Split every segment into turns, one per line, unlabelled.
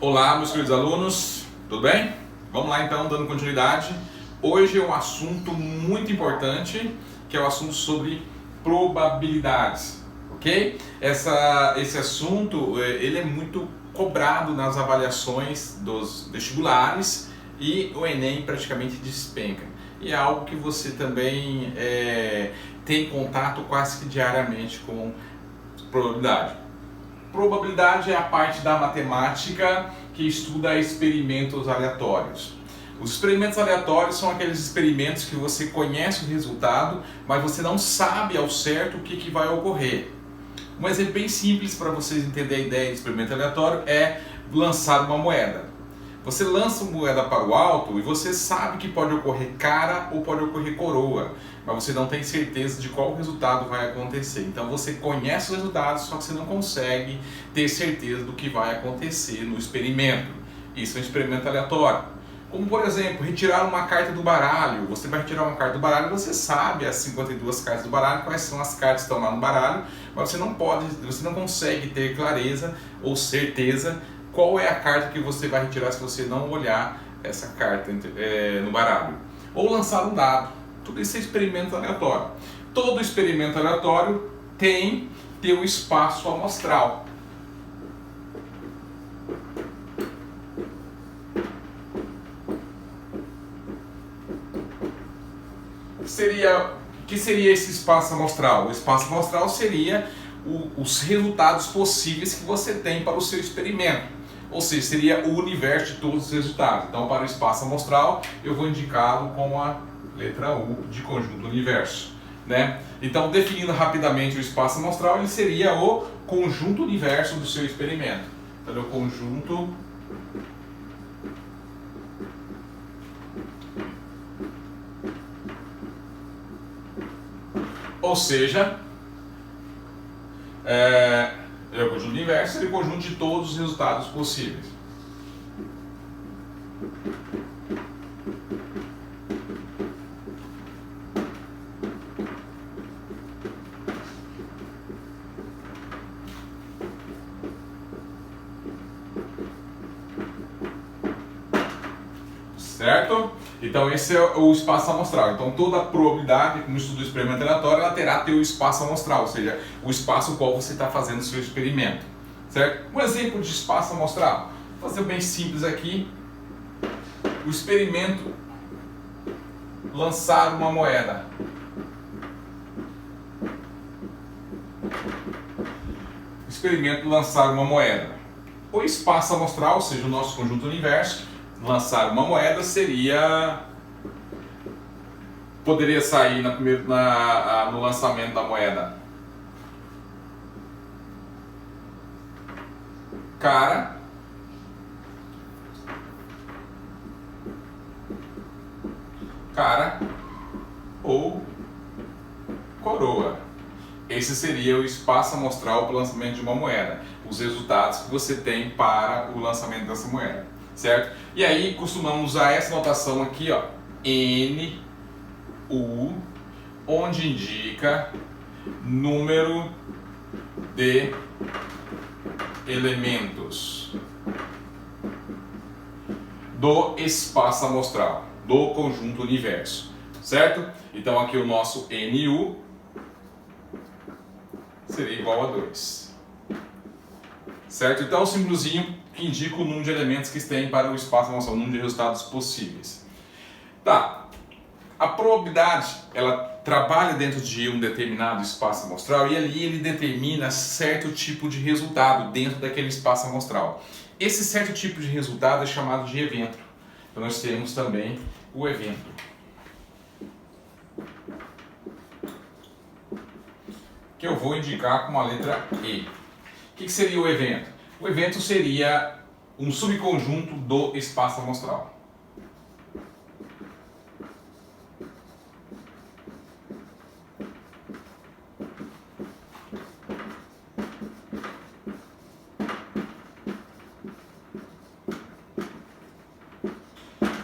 Olá, meus queridos alunos, tudo bem? Vamos lá então, dando continuidade. Hoje é um assunto muito importante, que é o assunto sobre probabilidades, ok? Esse assunto ele é muito cobrado nas avaliações dos vestibulares e o Enem praticamente despenca. E é algo que você também tem contato quase que diariamente com probabilidade. Probabilidade é a parte da matemática que estuda experimentos aleatórios. Os experimentos aleatórios são aqueles experimentos que você conhece o resultado, mas você não sabe ao certo o que vai ocorrer. Um exemplo bem simples para vocês entenderem a ideia de experimento aleatório é lançar uma moeda. Você lança uma moeda para o alto e você sabe que pode ocorrer cara ou pode ocorrer coroa, mas você não tem certeza de qual resultado vai acontecer. Então você conhece os resultados, só que você não consegue ter certeza do que vai acontecer no experimento. Isso é um experimento aleatório. Como, por exemplo, retirar uma carta do baralho. Você vai retirar uma carta do baralho e você sabe as 52 cartas do baralho, quais são as cartas que estão lá no baralho, mas você não consegue ter clareza ou certeza qual é a carta que você vai retirar se você não olhar essa carta no baralho. Ou lançar um dado. Tudo isso é experimento aleatório. Todo experimento aleatório tem teu espaço amostral. O que seria esse espaço amostral? O espaço amostral seria os resultados possíveis que você tem para o seu experimento. Ou seja, seria o universo de todos os resultados. Então, para o espaço amostral, eu vou indicá-lo com a letra U de conjunto universo, né? Então, definindo rapidamente o espaço amostral, ele seria o conjunto universo do seu experimento. Então, é o conjunto ou seja, é o conjunto universo, é o conjunto de todos os resultados possíveis. Certo? Então esse é o espaço amostral. Então toda probabilidade, como estudo do experimento aleatório, ela terá teu espaço amostral, ou seja, o espaço no qual você está fazendo o seu experimento. Certo? Um exemplo de espaço amostral, vou fazer bem simples aqui. O experimento lançar uma moeda. Experimento lançar uma moeda. O espaço amostral, ou seja, o nosso conjunto universo, lançar uma moeda poderia sair no lançamento da moeda cara ou coroa. Esse seria o espaço amostral para o lançamento de uma moeda, os resultados que você tem para o lançamento dessa moeda, certo? E aí costumamos usar essa notação aqui, ó, NU, onde indica número de elementos do espaço amostral, do conjunto universo, certo? Então aqui o nosso NU seria igual a 2, certo? Então é um símbolozinho que indica o número de elementos que tem para o espaço amostral, o número de resultados possíveis. Tá, a probabilidade, ela trabalha dentro de um determinado espaço amostral e ali ele determina certo tipo de resultado dentro daquele espaço amostral. Esse certo tipo de resultado é chamado de evento. Então nós temos também o evento. Que eu vou indicar com a letra E. O que seria o evento? O evento seria um subconjunto do espaço amostral.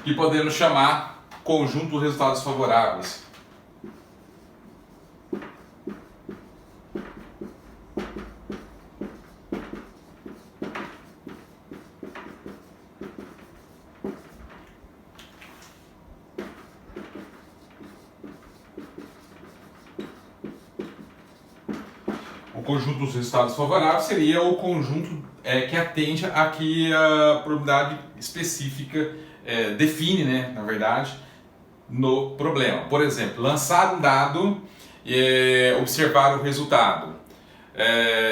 Que podemos chamar conjunto de resultados favoráveis. conjunto dos resultados favoráveis seria o conjunto que atende a que a probabilidade específica define, né, na verdade, no problema. Por exemplo, lançar um dado e observar o resultado,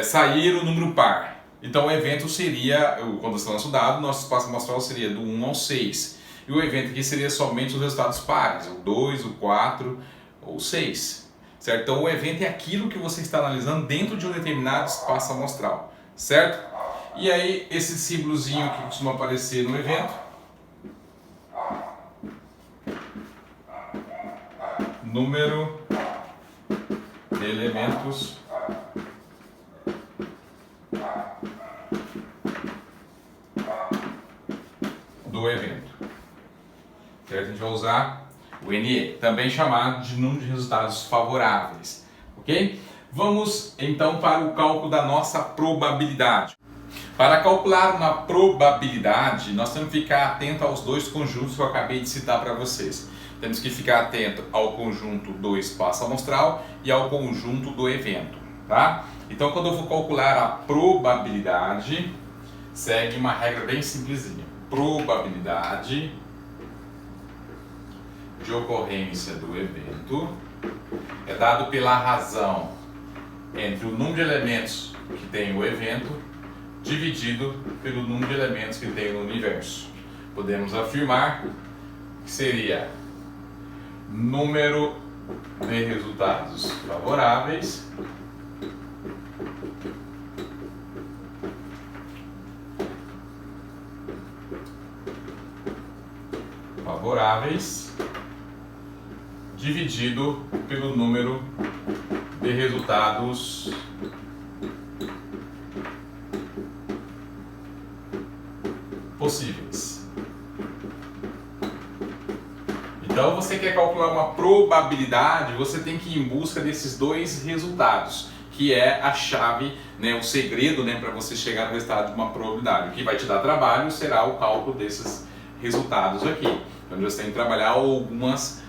sair o número par. Então o evento seria, quando você lança o dado, nosso espaço amostral seria do 1 ao 6. E o evento aqui seria somente os resultados pares, o 2, o 4 ou o 6. Certo? Então o evento é aquilo que você está analisando dentro de um determinado espaço amostral. Certo? E aí esse símbolozinho que costuma aparecer no evento, número de elementos do evento. Certo? A gente vai usar o NE, também chamado de número de resultados favoráveis. Ok? Vamos então para o cálculo da nossa probabilidade. Para calcular uma probabilidade, nós temos que ficar atento aos dois conjuntos que eu acabei de citar para vocês. Temos que ficar atento ao conjunto do espaço amostral e ao conjunto do evento. Tá? Então, quando eu vou calcular a probabilidade, segue uma regra bem simplesinha. Probabilidade de ocorrência do evento é dado pela razão entre o número de elementos que tem o evento dividido pelo número de elementos que tem no universo. Podemos afirmar que seria número de resultados favoráveis dividido pelo número de resultados possíveis. Então, você quer calcular uma probabilidade, você tem que ir em busca desses dois resultados, que é a chave, né, o segredo, né, para você chegar no resultado de uma probabilidade. O que vai te dar trabalho será o cálculo desses resultados aqui, onde você tem que trabalhar algumas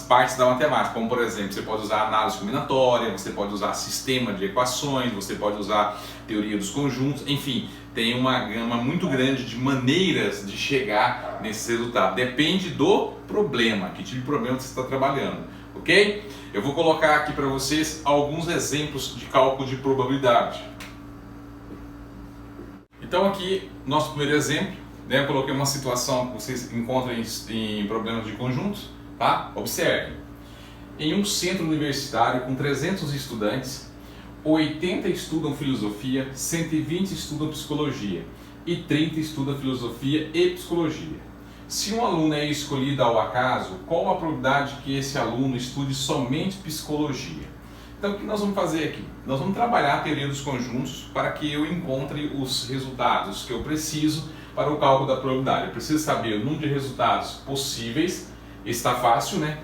partes da matemática, como por exemplo, você pode usar análise combinatória, você pode usar sistema de equações, você pode usar teoria dos conjuntos, enfim, tem uma gama muito grande de maneiras de chegar nesse resultado. Depende do problema, que tipo de problema você está trabalhando, ok? Eu vou colocar aqui para vocês alguns exemplos de cálculo de probabilidade. Então aqui, nosso primeiro exemplo, né, eu coloquei uma situação que vocês encontram em problemas de conjuntos. Tá? Observe, em um centro universitário com 300 estudantes, 80 estudam filosofia, 120 estudam psicologia e 30 estudam filosofia e psicologia. Se um aluno é escolhido ao acaso, qual a probabilidade que esse aluno estude somente psicologia? Então o que nós vamos fazer aqui? Nós vamos trabalhar a teoria dos conjuntos para que eu encontre os resultados que eu preciso para o cálculo da probabilidade. Eu preciso saber o número de resultados possíveis. Está fácil, né?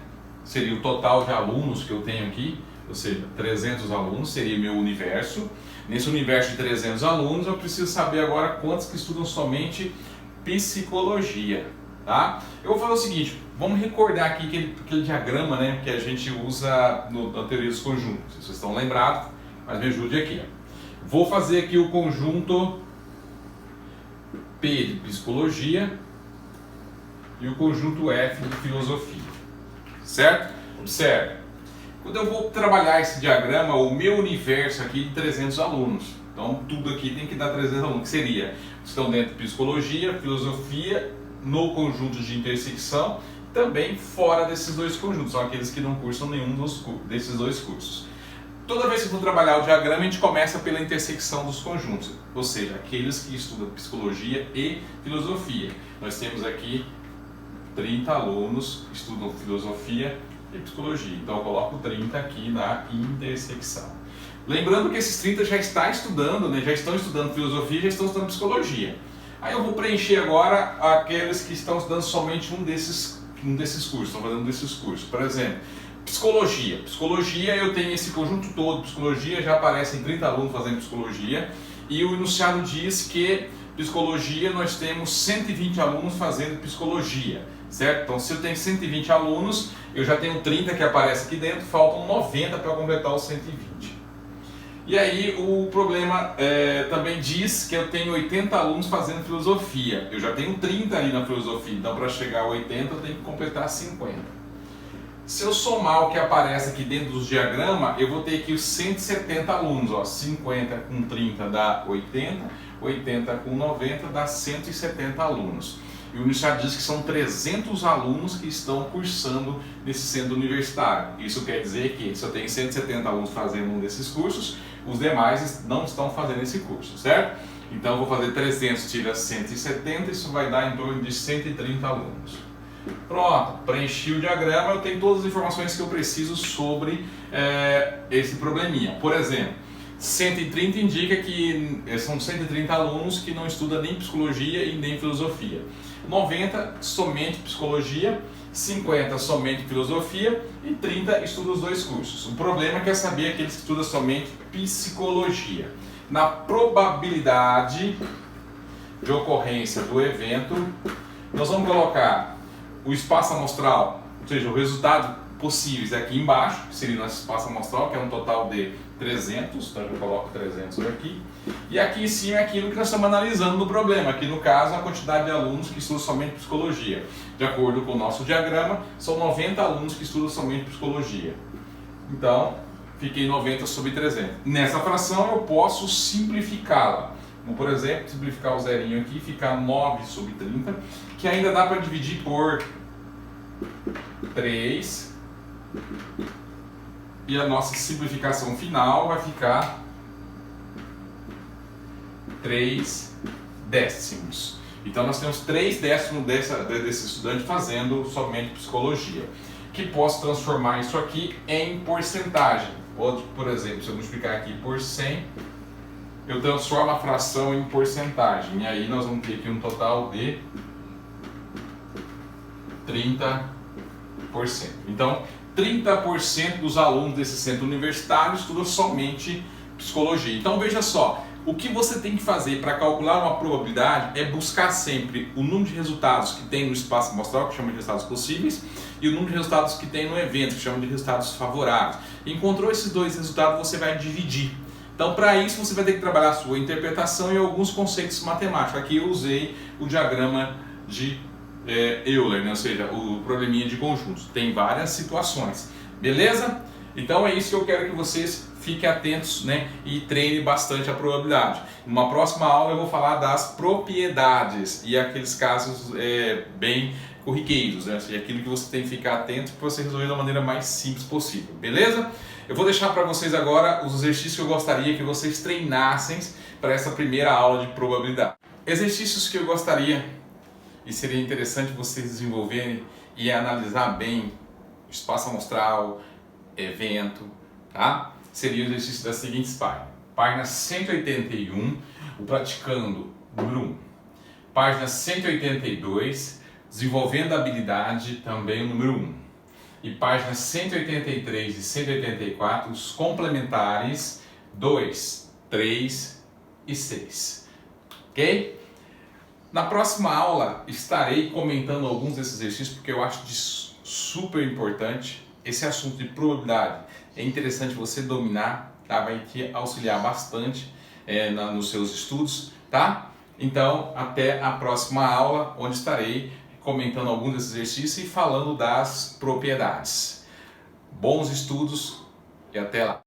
Seria o total de alunos que eu tenho aqui, ou seja, 300 alunos seria meu universo. Nesse universo de 300 alunos, eu preciso saber agora quantos que estudam somente psicologia, tá? Eu vou fazer o seguinte, vamos recordar aqui aquele diagrama, né, que a gente usa na teoria dos conjuntos. Vocês estão lembrados, mas me ajude aqui. Vou fazer aqui o conjunto P de psicologia e o conjunto F de filosofia, certo? Observe, quando eu vou trabalhar esse diagrama, o meu universo aqui de 300 alunos, então tudo aqui tem que dar 300 alunos, que seria, estão dentro de psicologia, filosofia, no conjunto de intersecção, também fora desses dois conjuntos, são aqueles que não cursam nenhum desses dois cursos. Toda vez que eu vou trabalhar o diagrama, a gente começa pela intersecção dos conjuntos, ou seja, aqueles que estudam psicologia e filosofia. Nós temos aqui 30 alunos que estudam filosofia e psicologia. Então eu coloco 30 aqui na intersecção. Lembrando que esses 30 já estão estudando, né? Já estão estudando filosofia e já estão estudando psicologia. Aí eu vou preencher agora aqueles que estão estudando somente um desses cursos, estão fazendo um desses cursos. Por exemplo, psicologia. Psicologia eu tenho esse conjunto todo, psicologia já aparecem 30 alunos fazendo psicologia. E o enunciado diz que psicologia nós temos 120 alunos fazendo psicologia. Certo? Então, se eu tenho 120 alunos, eu já tenho 30 que aparecem aqui dentro, faltam 90 para completar os 120. E aí o problema também diz que eu tenho 80 alunos fazendo filosofia. Eu já tenho 30 ali na filosofia, então para chegar a 80 eu tenho que completar 50. Se eu somar o que aparece aqui dentro dos diagramas, eu vou ter aqui os 170 alunos. Ó, 50 com 30 dá 80, 80 com 90 dá 170 alunos. E o Universidade diz que são 300 alunos que estão cursando nesse centro universitário. Isso quer dizer que se eu tenho 170 alunos fazendo um desses cursos, os demais não estão fazendo esse curso, certo? Então eu vou fazer 300 tira 170, isso vai dar em torno de 130 alunos. Pronto, preenchi o diagrama, eu tenho todas as informações que eu preciso sobre esse probleminha. Por exemplo, 130 indica que são 130 alunos que não estudam nem psicologia e nem filosofia. 90 somente psicologia, 50 somente filosofia e 30 estudam os dois cursos. O problema é que é saber aqueles que estudam somente psicologia. Na probabilidade de ocorrência do evento, nós vamos colocar o espaço amostral, ou seja, o resultado possíveis aqui embaixo, que seria nosso espaço amostral, que é um total de 300, então eu coloco 300 aqui. E aqui em cima é aquilo que nós estamos analisando no problema, aqui no caso a quantidade de alunos que estudam somente psicologia. De acordo com o nosso diagrama, são 90 alunos que estudam somente psicologia. Então, fiquei 90 sobre 300. Nessa fração eu posso simplificá-la. Como, por exemplo, simplificar o zerinho aqui, ficar 9 sobre 30, que ainda dá para dividir por 3. E a nossa simplificação final vai ficar 3 décimos. Então nós temos 3 décimos desse estudante fazendo somente psicologia. Que posso transformar isso aqui em porcentagem. Ou, por exemplo, se eu multiplicar aqui por 100, eu transformo a fração em porcentagem. E aí nós vamos ter aqui um total de 30%. Então, 30% dos alunos desse centro universitário estudam somente psicologia. Então veja só, o que você tem que fazer para calcular uma probabilidade é buscar sempre o número de resultados que tem no espaço amostral, que chama de resultados possíveis, e o número de resultados que tem no evento, que chama de resultados favoráveis. Encontrou esses dois resultados, você vai dividir. Então para isso você vai ter que trabalhar a sua interpretação e alguns conceitos matemáticos. Aqui eu usei o diagrama de Euler, né? Ou seja, o probleminha de conjuntos. Tem várias situações, beleza? Então é isso que eu quero que vocês fiquem atentos, né? E treinem bastante a probabilidade. Numa próxima aula eu vou falar das propriedades e aqueles casos bem corriqueiros, né? Ou seja, aquilo que você tem que ficar atento para você resolver da maneira mais simples possível, beleza? Eu vou deixar para vocês agora os exercícios que eu gostaria que vocês treinassem para essa primeira aula de probabilidade. Exercícios que eu gostaria e seria interessante vocês desenvolverem e analisar bem espaço amostral, evento, tá? Seria o exercício das seguintes páginas. Página 181, o praticando número 1. Página 182, desenvolvendo a habilidade, também o número 1. E páginas 183 e 184, os complementares 2, 3 e 6. Ok? Na próxima aula estarei comentando alguns desses exercícios porque eu acho super importante esse assunto de probabilidade. É interessante você dominar, tá? Vai te auxiliar bastante nos seus estudos, tá? Então, até a próxima aula, onde estarei comentando alguns desses exercícios e falando das propriedades. Bons estudos e até lá!